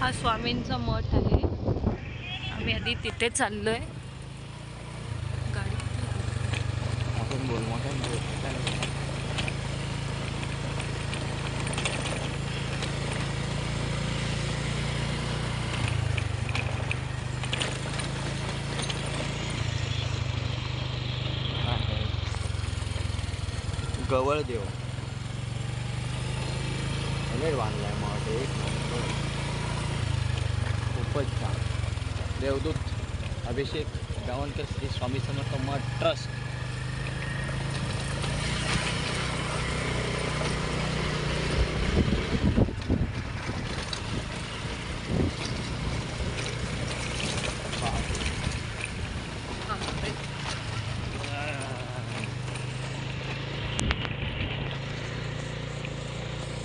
हा स्वामींचा मठ आहे. आम्ही आधी तिथे चाललोय. गाडी आपण बोल मोठ्या गवळ देव बांधलाय मग एक नंबर, खूपच छान. देवदूत अभिषेक गावणकर श्री स्वामी समर्थ मठ ट्रस्ट.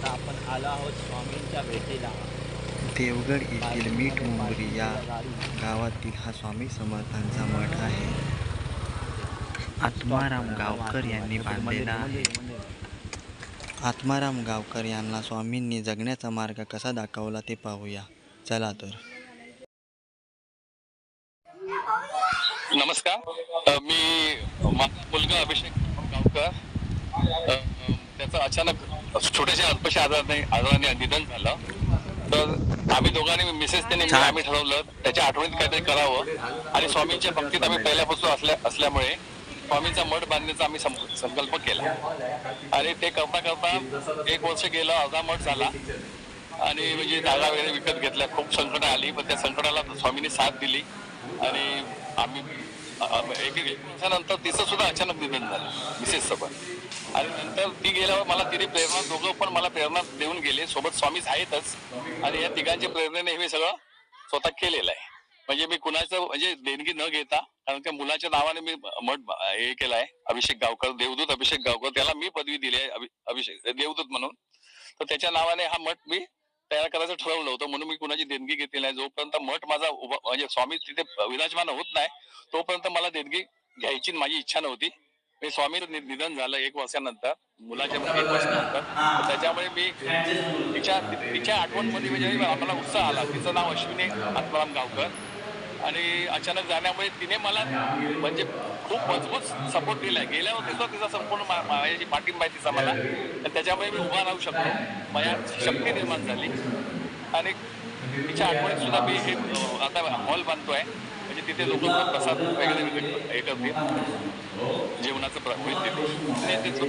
आपण आलो आहोत स्वामींच्या भेटीला. देवगड येथील मीठ मुंबरी या गावातील हा स्वामी समर्थांचा मठ आहे. आत्माराम गावकर यांनी बांधलेला आहे. आत्माराम गावकर यांना स्वामींनी जगण्याचा मार्ग कसा दाखवला ते पाहूया. चला तर. नमस्कार. मी माझा मुलगा अभिषेक गावकर, त्याचं अचानक छोट्याशा अल्पशा आजाराने निधन झालं. तर आम्ही दोघांनी मिसेस आम्ही ठरवलं त्याच्या आठवणीत काहीतरी करावं आणि स्वामींच्या भक्तीत आम्ही पहिल्यापासून असल्यामुळे स्वामींचा मठ बांधण्याचा आम्ही संकल्प केला. आणि ते करता करता 1 वर्ष गेलं, अर्धा मठ झाला आणि म्हणजे जागा वगैरे विकत घेतल्या. खूप संकट आली, पण त्या संकटाला स्वामींनी साथ दिली आणि आम्ही 1 वर्षानंतर तिचं सुद्धा अचानक निधन झालं, मिसेसचं पण. आणि नंतर ती गेल्यावर मला तिने प्रेरणा, दोघं पण मला प्रेरणा देऊन गेले. सोबत स्वामीच आहेतच आणि या तिघांच्या प्रेरणेने मी सगळं स्वतः केलेलं आहे. म्हणजे मी कुणाचं म्हणजे देणगी न घेता, कारण त्या मुलाच्या नावाने मी मठ हे केलाय, अभिषेक गावकर, देवदूत अभिषेक गावकर. त्याला मी पदवी दिली आहे अभिषेक देवदूत म्हणून. तर त्याच्या नावाने हा मठ मी तयार करायचं ठरवलं होतं, म्हणून मी कुणाची देणगी घेतली नाही. जोपर्यंत मठ माझा उभा म्हणजे स्वामी तिथे विराजमान होत नाही तोपर्यंत मला देणगी घ्यायची माझी इच्छा नव्हती. मी स्वामी निधन झालं 1 वर्षानंतर, मुलाच्या 1 वर्षानंतर. त्याच्यामुळे मी तिच्या आठवणमध्ये म्हणजे आम्हाला उत्साह आला. तिचं नाव अश्विनी आत्माराम गावकर. आणि अचानक जाण्यामुळे तिने मला म्हणजे खूप मजबूत सपोर्ट दिलाय. गेल्यावर तिचा संपूर्ण माझी पाठिंबा आहे तिचा मला, आणि त्याच्यामुळे मी उभा राहू शकतो. माझ्या शक्ती निर्माण झाली. आणि तिच्या आठवणीत सुद्धा मी हे आता हॉल बांधतोय, म्हणजे तिथे लोक प्रसाद वगैरे हे करतील, जेवणाचं होईल तिथे.